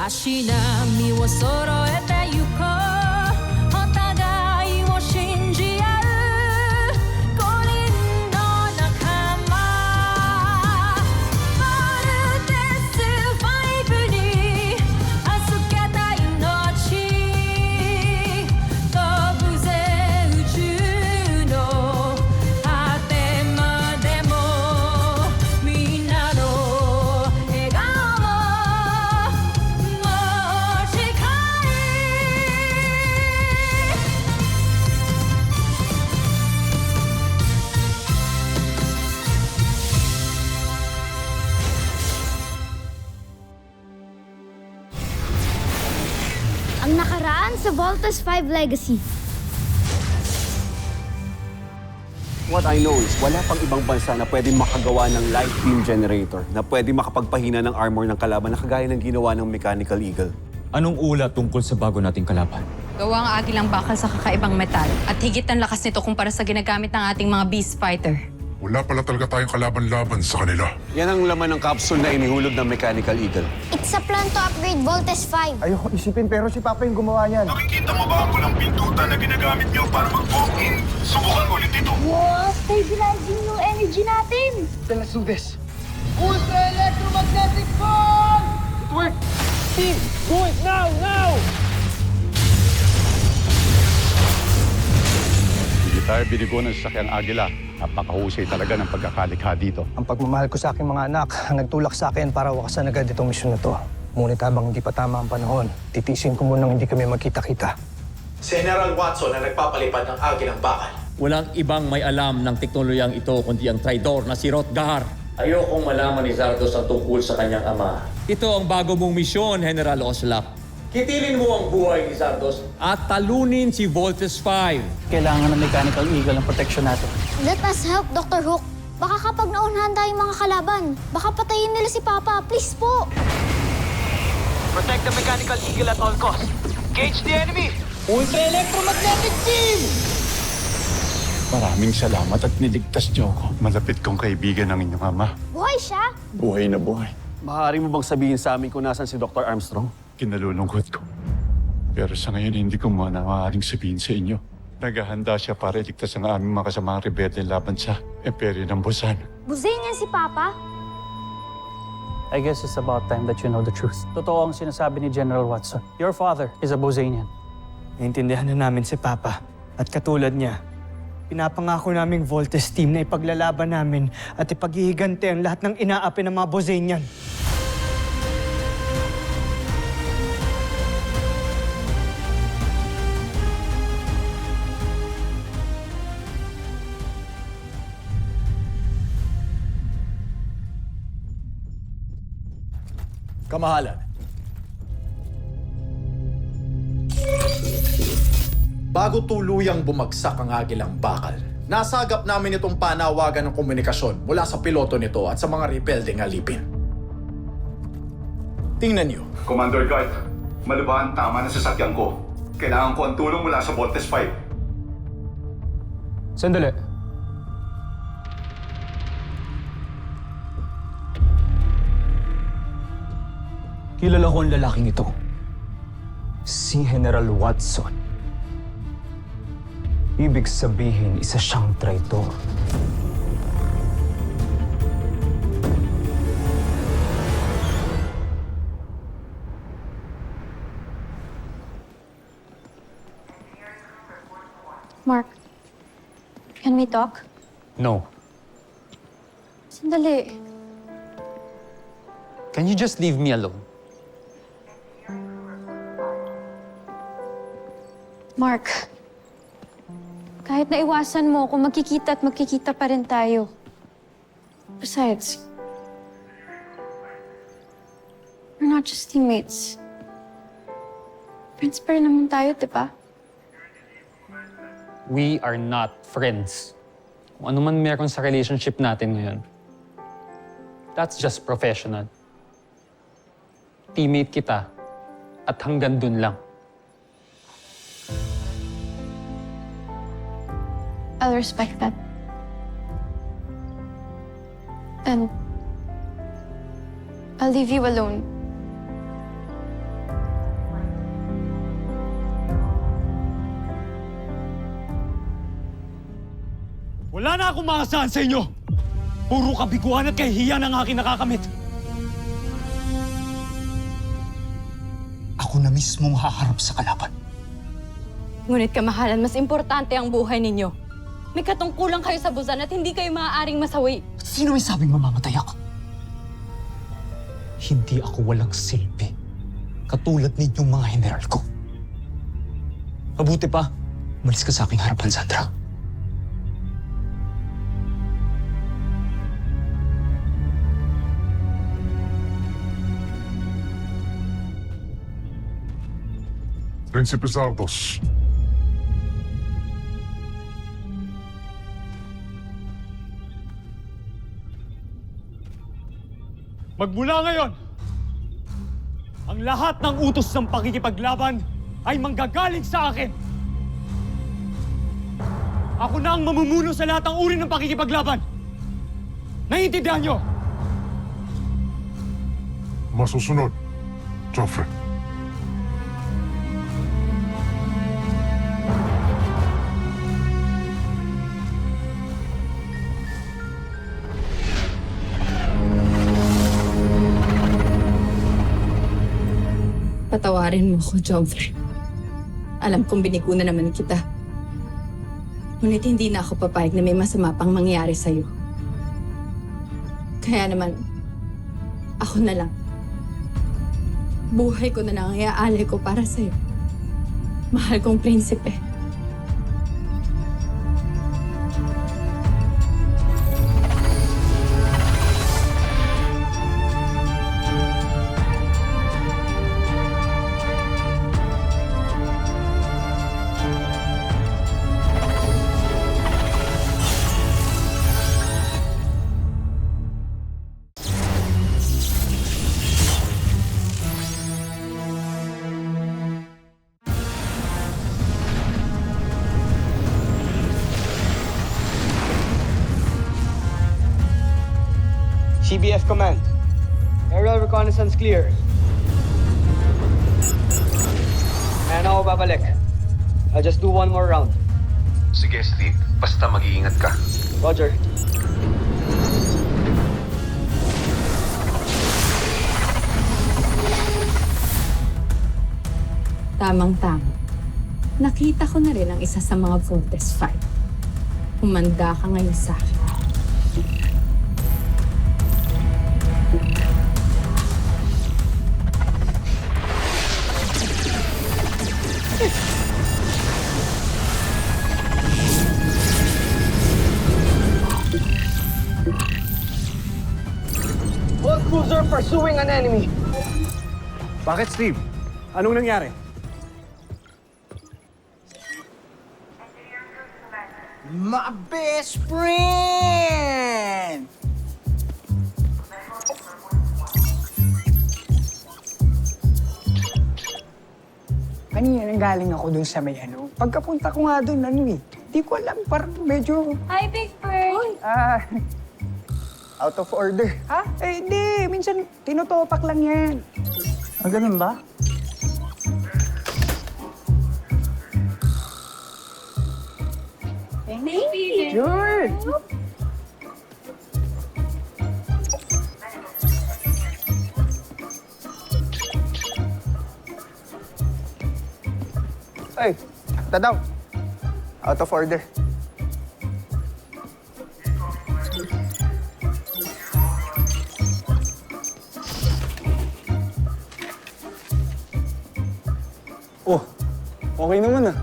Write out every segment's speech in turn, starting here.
し波を揃えてゆこうお互いを信じ合う五人の仲間ボルテス5に預けた命飛ぶぜ宇宙の果てまでもみんなの笑顔Ang nakaraan sa Voltes 5 Legacy. What I know is, wala pang ibang bansa na pwede makagawa ng light beam generator na pwede makapagpahina ng armor ng kalaban na kagaya ng ginawa ng Mechanical Eagle. Anong ulat tungkol sa bago nating kalaban? Gawa ang agilang bakal sa kakaibang metal at higit ang lakas nito kumpara sa ginagamit ng ating mga beast fighter. Wala pala talaga tayong kalaban-laban sa kanila. Yan ang laman ng capsule na inihulog ng Mechanical Eagle. It's a plan to upgrade Voltes 5. Ayoko isipin pero si Papa yung gumawa niyan. Nakikita mo ba ang walang pintutan na ginagamit niyo para mag-walk-in? Subukan ulit ito. Wow, stabilizing yung energy natin. Then let's do this. Ultra electromagnetic ball! It worked! Team, do it now! Hindi tayo binigo ng sasakyang agila. Napakahusay talaga ng pagkakalikha dito. Ang pagmamahal ko sa aking mga anak ang nagtulak sa akin para wakasan agad itong misyon na to. Ngunit habang hindi pa tama ang panahon, titiisin ko munang hindi kami magkita-kita. Si General Watson ang nagpapalipad ng agilang bakal. Walang ibang may alam ng teknolohiyang ito kundi ang traidor na si Rotgar. Ayokong malaman ni Zardos ang tungkol sa kanyang ama. Ito ang bago mong misyon, General Oslap. Kitilin mo ang buhay ni Zardos at talunin si Voltes 5. Kailangan ng Mechanical Eagle ang protection natin. Let us help, Dr. Hook. Baka kapag naunahan tayong mga kalaban, baka patayin nila si Papa. Please po. Protect the Mechanical Eagle at all costs. Engage the enemy! Ultra electromagnetic beam! Maraming salamat at niligtas niyo ako. Malapit kong kaibigan ng inyong ama. Buhay siya. Buhay na buhay. Maaari mo bang sabihin sa amin kung nasan si Dr. Armstrong? Kinalulungkot ko. Pero sa ngayon, hindi ko muna maaaring sabihin sa inyo. Naghahanda siya para iligtas ang aming mga kasamang rebelde laban sa Imperyo ng Busan. Buzayin niya si Papa. I guess it's about time that you know the truth. Totoo ang sinasabi ni General Watson. Your father is a Bozanian. Naintindihan na namin si Papa. At katulad niya, pinapangako naming Voltes team na ipaglalaban namin at ipaghihigante ang lahat ng inaapi ng mga Bozanian. Kamahalan. Bago tuluyang bumagsak ang agilang bakal, nasagap namin itong panawagan ng komunikasyon mula sa piloto nito at sa mga rebeldeng alipin. Tingnan niyo. Commander Guard, malubhan tama na sasakyan ko. Kailangan ko ang tulong mula sa Voltes 5. Sandali. Kilala ko ang lalaking ito. Si General Watson. Ibig sabihin, isa siyang traitor. Mark, can we talk? No. Sandali. Can you just leave me alone? Mark, kahit naiwasan mo, kung magkikita at magkikita pa rin tayo. Besides, we're not just teammates. Friends pa rin naman tayo, di ba? We are not friends. Kung ano man meron sa relationship natin ngayon, that's just professional. Teammate kita at hanggang dun lang. I'll respect that. And I'll leave you alone. Wala na akong maasahan sa inyo! Puro kabiguan at kahihiyan ang aking nakakamit. Ako na mismong haharap sa kalaban. Ngunit kamahalan, mas importante ang buhay ninyo. May katungkulan kayo sa Busan at hindi kayo maaaring masawi. Sino may sabing mamamatay ako? Hindi ako walang silbi. Katulad ninyong mga general ko. Mabuti pa, umalis ka sa aking harapan, Sandra. Prinsipe Zardos. Magmula ngayon, ang lahat ng utos ng pakikipaglaban ay manggagaling sa akin. Ako na ang mamumuno sa lahat ng uri ng pakikipaglaban. Naiintindihan niyo? Masusunod, Joffrey. Patawarin mo ko, Joffrey. Alam kong binigo na naman kita. Ngunit hindi na ako papayag na may masama pang mangyari sa'yo. Kaya naman, ako na lang. Buhay ko na lang ang iaalay ko para sa'yo. Mahal kong prinsipe. CBF Command. Aerial reconnaissance clear. Ayan ako babalik. I'll just do one more round. Sige, Steve. Basta mag-iingat ka. Roger. Tamang-tama. Nakita ko na rin ang isa sa mga Voltes 5. Umanda ka ngayon sa akin. All cruiser pursuing an enemy. Bakit, Steve? Anong nangyari? My best friend! Kanina galing ako dun sa may ano. Pagkapunta ko nga dun, di ko alam, parang medyo... Hi, Big Bird! Out of order. Ha? Eh, hindi. Minsan, tinutopak lang yan. Ganun ba? Thank you. Sure. Ay, ito daw. Out of order. Oh, okay naman ah.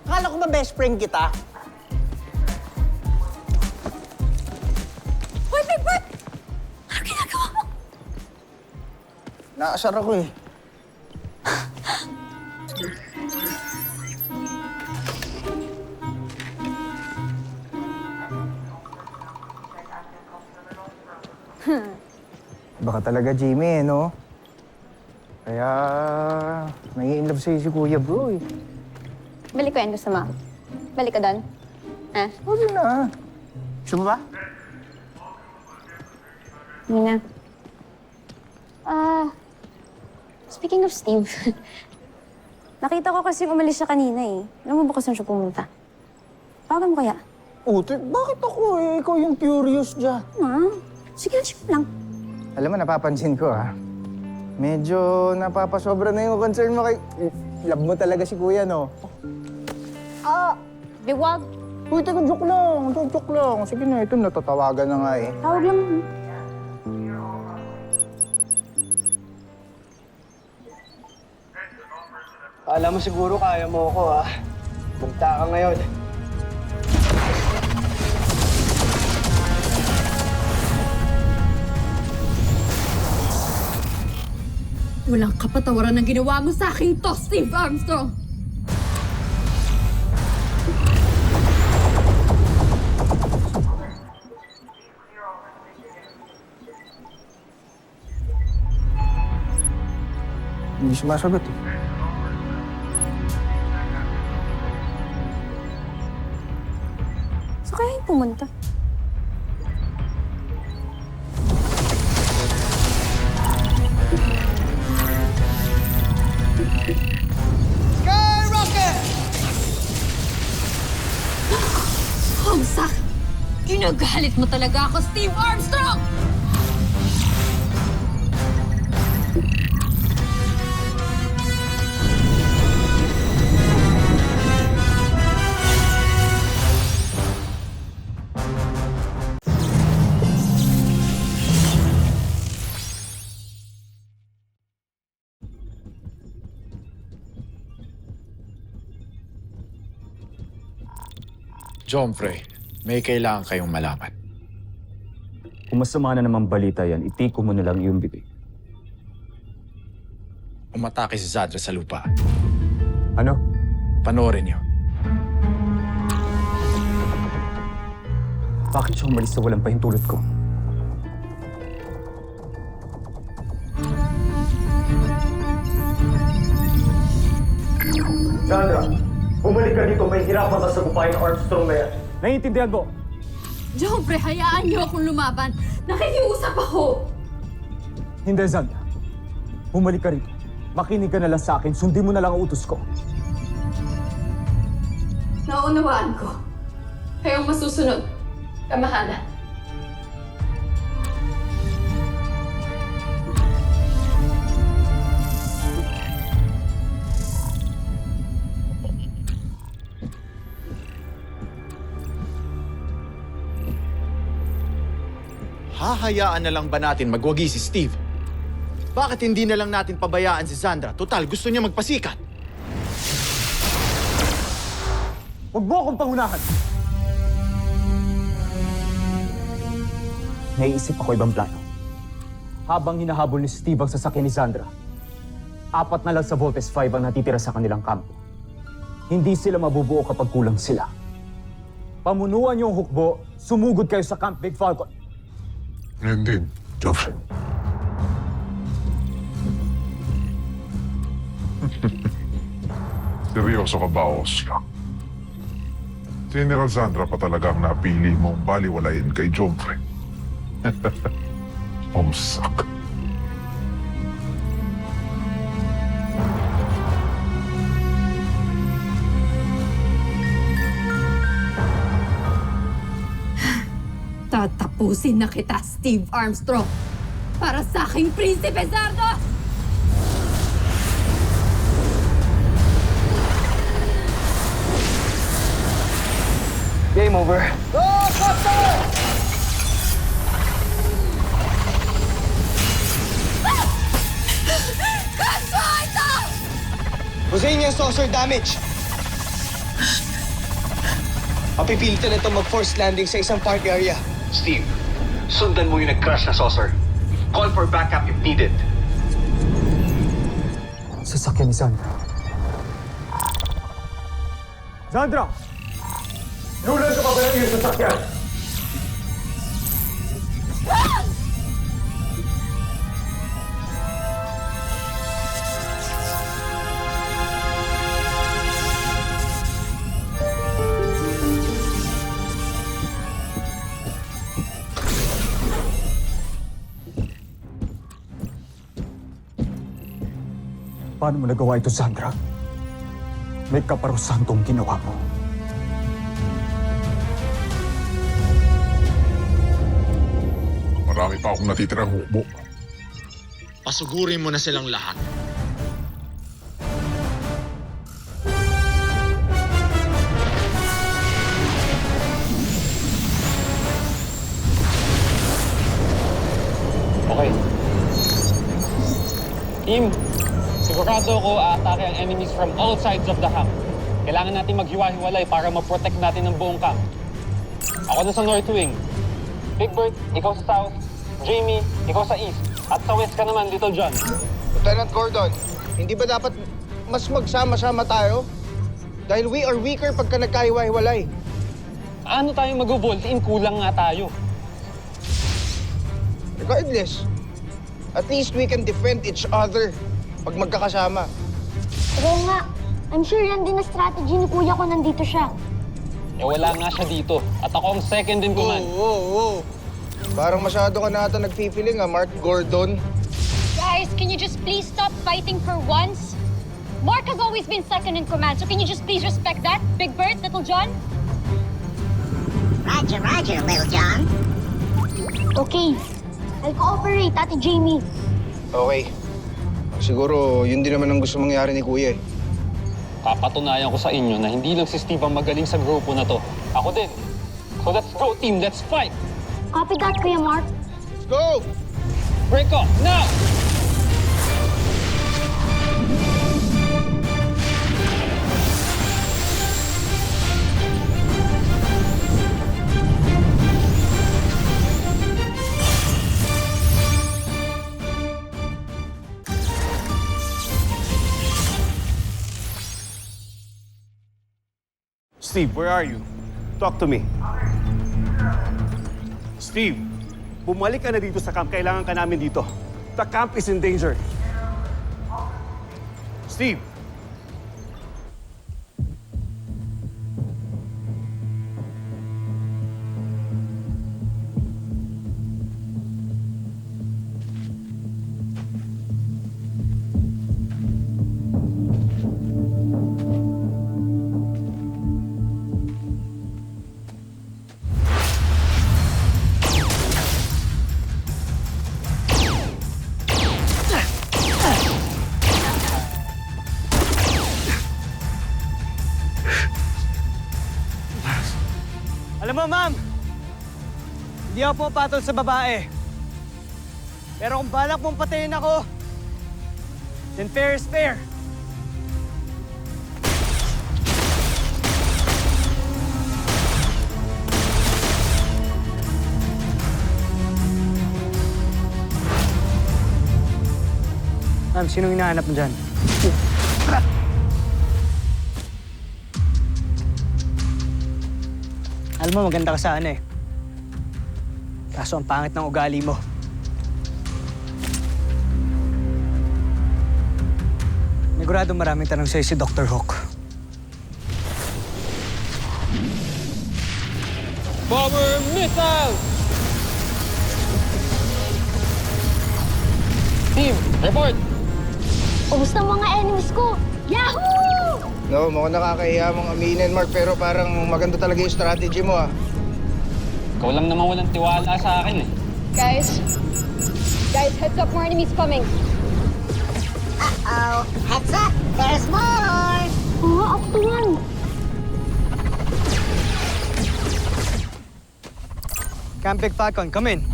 Akala ko ba best friend kita? Hoy, Big Bird! Ano ginagawa mo? Naasar ako eh. Baka talaga, Jimmy, no? Kaya, nai-inlove sa'yo si Kuya Bro, eh. Balik ko yan, gusto mo? Balik ka doon? Ha? Huwag na. Gusto mo ba? Hindi na. Speaking of Steve, Nakita ko kasi umalis siya kanina eh. Alam mo ba kung saan siya pumunta? Tawagan mo kaya? Uti, bakit ako eh? Ikaw yung curious dyan. Sige lang. Alam mo, napapansin ko medyo napapasobra na yung concern mo kay... Love mo talaga si kuya, no? Biwag. Uy, teka, joke lang. Joke lang. Sige na, ito natatawagan na nga eh. Tawag lang. Alam mo siguro kaya mo ako, Punta ka ngayon. Walang kapatawaran ng ginawa mo sa akin to, Steve Armstrong! Hindi sumasagot eh. So kaya yung pumunta? Homsak! Ginagalit mo talaga ako, Steve Armstrong! Jomfrey, may kailangan kayong malaman. Kung masama na naman balita yan, itiko mo na lang yung bibig. Umatake si Zandra sa lupa. Ano? Panoorin niyo. Bakit siya umalis sa walang pahintulot ko? Sandra, bumalik ka dito. May hirapan ka sa buhay ng Armstrong na yan. Naiintindihan mo? Jomfrey, hayaan niyo akong lumaban. Nakikiusap ako! Hindi, Sandra. Bumalik ka rito. Makinig ka na lang sa akin. Sundin mo na lang ang utos ko. Naunawaan ko. Kayong masusunod. Kamahalan. Hahayaan na lang ba natin magwagi si Steve? Bakit hindi na lang natin pabayaan si Sandra? Total, gusto niya magpasikat. Huwag mo akong pangunahan! Naiisip ako ibang plano. Habang hinahabol ni Steve ang sasakyan ni Sandra, 4 na lang sa Voltes 5 ang natitira sa kanilang kampo. Hindi sila mabubuo kapag kulang sila. Pamunuan niyo ang hukbo, sumugod kayo sa Camp Big Falcon. Ngayon din, Joffrey. Seryoso ka ba, Oscar? Si General Sandra pa talaga ang napili mong baliwalayin kay Joffrey. Omsak. Tatapusin na kita, Steve Armstrong! Para sa aking Prinsipe Zardos! Game over. Go, Captain! Kaso ito! Rosanian saucer damage. Papipilitan na ito mag-forced landing sa isang park area. Steve, sundan mo yung nag-crash na saucer. Call for backup if needed. Sasakyan ni Sandra. Sandra! Lulan ka pa ba ng iyong sasakyan? Paano mo nagawa ito, Sandra? May kaparusahan tong ginawa mo. Marami pa akong natitirang hukbo. Pasugurin mo na silang lahat. Okay. Team, sigurado ko aatake ang enemies from all sides of the camp. Kailangan natin maghiwa-hiwalay para ma-protect natin ang buong camp. Ako na sa North Wing. Big Bird, ikaw sa South. Jamie, ikaw sa East. At sa West ka naman, Little John. Lieutenant Gordon, hindi ba dapat mas magsama-sama tayo? Dahil we are weaker pagka nagkahiwa-hiwalay. Ano tayo mag-Volt Team? Kulang nga tayo. Regardless, at least we can defend each other pag magkakasama. Oo nga. I'm sure yan din na strategy ni kuya ko nandito siya. Eh wala nga siya dito. At ako ang second in command. Oo. Parang masyado ka na ata nagpipiling Mark Gordon. Guys, can you just please stop fighting for once? Mark has always been second in command, so can you just please respect that? Big Bird, Little John? Roger, Roger, Little John. Okay. I'll cooperate, Ate Jamie. Okay. Siguro, yun din naman ang gusto mangyari ni Kuya eh. Papatunayan ko sa inyo na hindi lang si Steve ang magaling sa grupo na to. Ako din. So let's go, team. Let's fight. Copy that, Kuya Mark. Let's go! Break off, now! Steve, where are you? Talk to me. Steve, bumalik ka na dito sa camp. Kailangan ka namin dito. The camp is in danger. Steve! Alam mo, ma'am, hindi ako pumapatol sa babae. Pero kung balak mong patayin ako, then fair is fair. Ma'am, sinong hinahanap mo dyan? Alam mo, maganda ka sana eh. Kaso ang pangit ng ugali mo. Nigurado maraming tanong sa'yo si Dr. Hawk. Power missile! Team, report! Ubus ng mga enemies ko! Yahoo! No, mukhang nakakahiya mong aminin, Mark, pero parang maganda talaga yung strategy mo, ah. Ikaw lang naman walang tiwala sa akin eh. Guys, heads up, more enemies coming. Uh-oh. Heads up. There's more. Up to one. Camp Big Falcon, come in.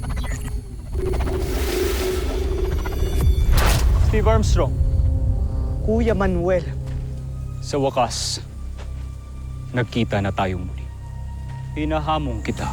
Steve Armstrong. Kuya Manuel. Sa wakas, nagkita na tayo muli. Hinahamon kita.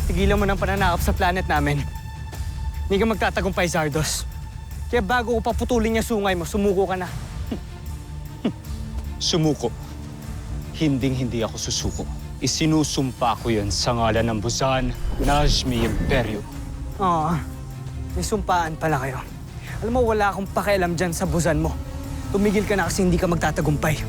Tigilan mo ng pananakop sa planet namin. Hindi ka magtatagumpay, Zardos. Kaya bago ko paputulin yung sungay mo, sumuko ka na. Sumuko. Hinding-hindi ako susuko. Isinusumpa ko yan sa ngalan ng Busan, Najmi Imperyo. Oo, may sumpaan pala kayo. Alam mo, wala akong pakialam dyan sa busan mo. Tumigil ka na kasi hindi ka magtatagumpay.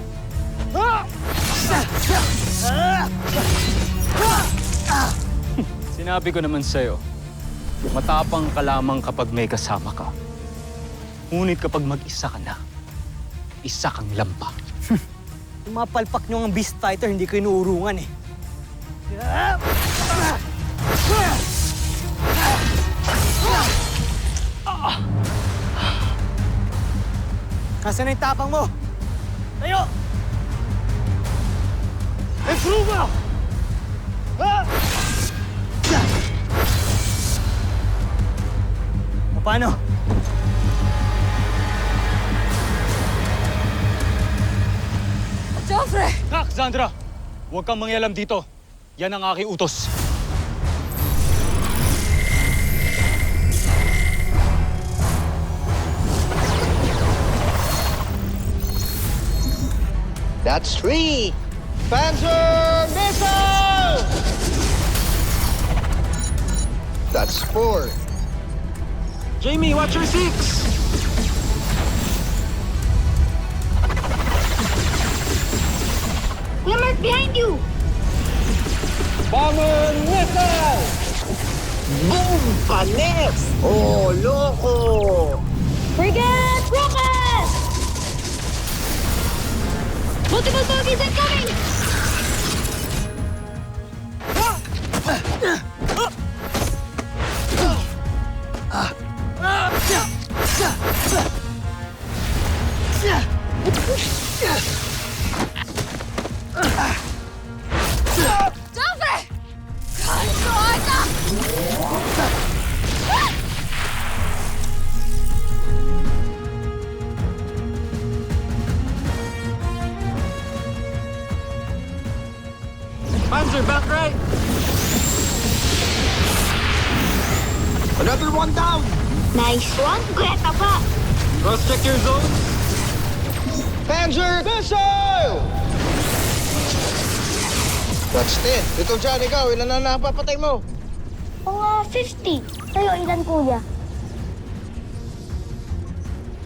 Sinabi ko naman sa'yo, matapang ka lamang kapag may kasama ka. Ngunit kapag mag-isa ka na, isa kang lampa. Yung mga palpak nyo ng Beast Fighter, hindi ko inuurungan eh. Nasaan na yung tapang mo? Tayo! Improve! Paano? Joffrey! Nak, Zandra! Huwag kang mangyalam dito. Yan ang aking utos. That's 3! Panzer missile! That's 4. Jamie, watch your 6! Lamert, behind you! Bomber missile! Boom! Panes! Oh, loko! Frigate rocket! Multiple bogies incoming! Joffrey! Panzer, back right! Another one down! Nice one, Greta pa! Cross-check your zone. Panzer missile! That's 10. Ito dyan, ikaw. Ilan na napapatay mo? Mga 50. Kayo, ilan kuya?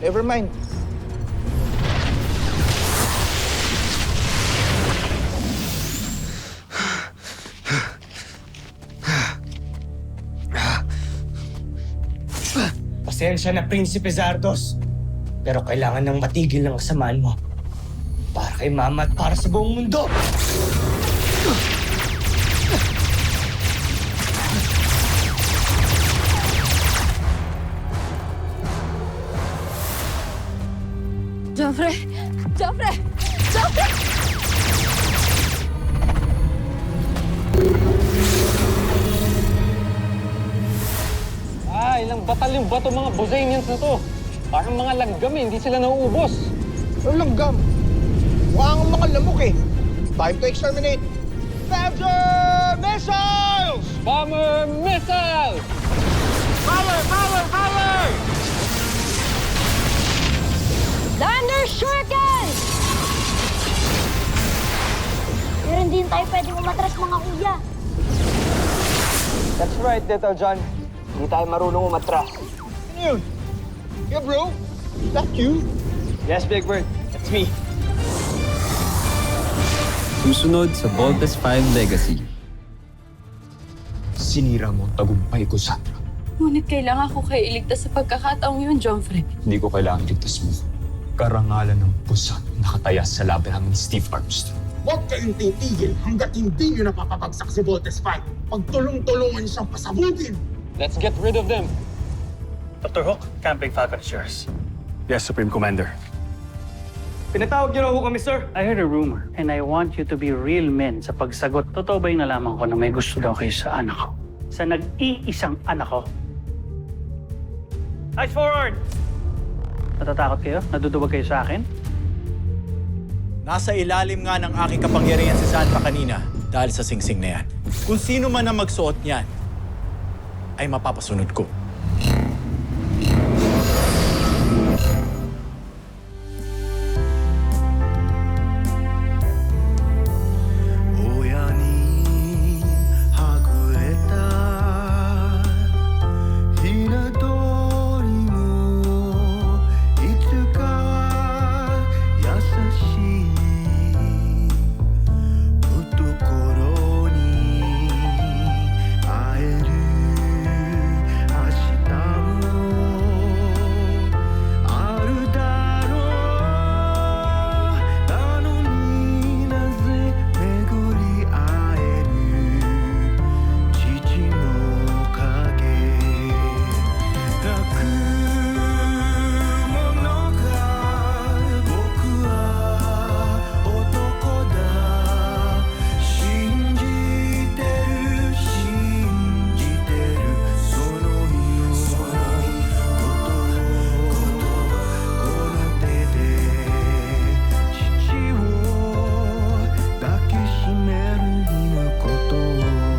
Never mind. Pasensya na, Prinsipe Zardos. Pero kailangan nang matigil ng kasamaan mo. Para kay Mama at para sa buong mundo! Joffrey! Joffrey! Joffrey! Ilang batalyong ba itong mga Bosanians na to? Parang mga langgam eh, hindi sila nauubos. Ang langgam. Mukha ang mga lamok eh. Time to exterminate. Panzer missiles! Bomber missile! Fire! Fire! Fire! Thunder Shuriken! Pero hindi tayo pwedeng umatras, mga kuya. That's right, Little John. Hindi tayo marunong umatras. Ano yun? Yeah, bro. Is that you? Yes, Big Bird. That's me. Susunod sa Voltes 5 Legacy. Sinira mo ang tagumpay ko, Sandra. Ngunit kailangan ko kayo iligtas sa pagkakataong yun, Joffrey. Hindi ko kailangan ligtas mo. Karangalan ng Busan nakataya sa laban ng Steve Armstrong. Huwag kayong titigil hanggat hindi nyo napapabagsak si Voltes 5. Pagtulong-tulungan siyang pasabugin. Let's get rid of them. Dr. Hook, Camping Falcon is yours. Yes, Supreme Commander. Pinatawag niyo raw ho kami, sir. I heard a rumor and I want you to be real men sa pagsagot. Totoo ba yung nalaman ko na may gusto daw kayo sa anak ko? Sa nag-iisang anak ko? Eyes forward! Natatakot kayo? Naduduwag kayo sa akin? Nasa ilalim nga ng aking kapangyarihan si Sandra kanina dahil sa singsing na yan. Kung sino man ang magsuot niyan, ay mapapasunod ko. める日のことを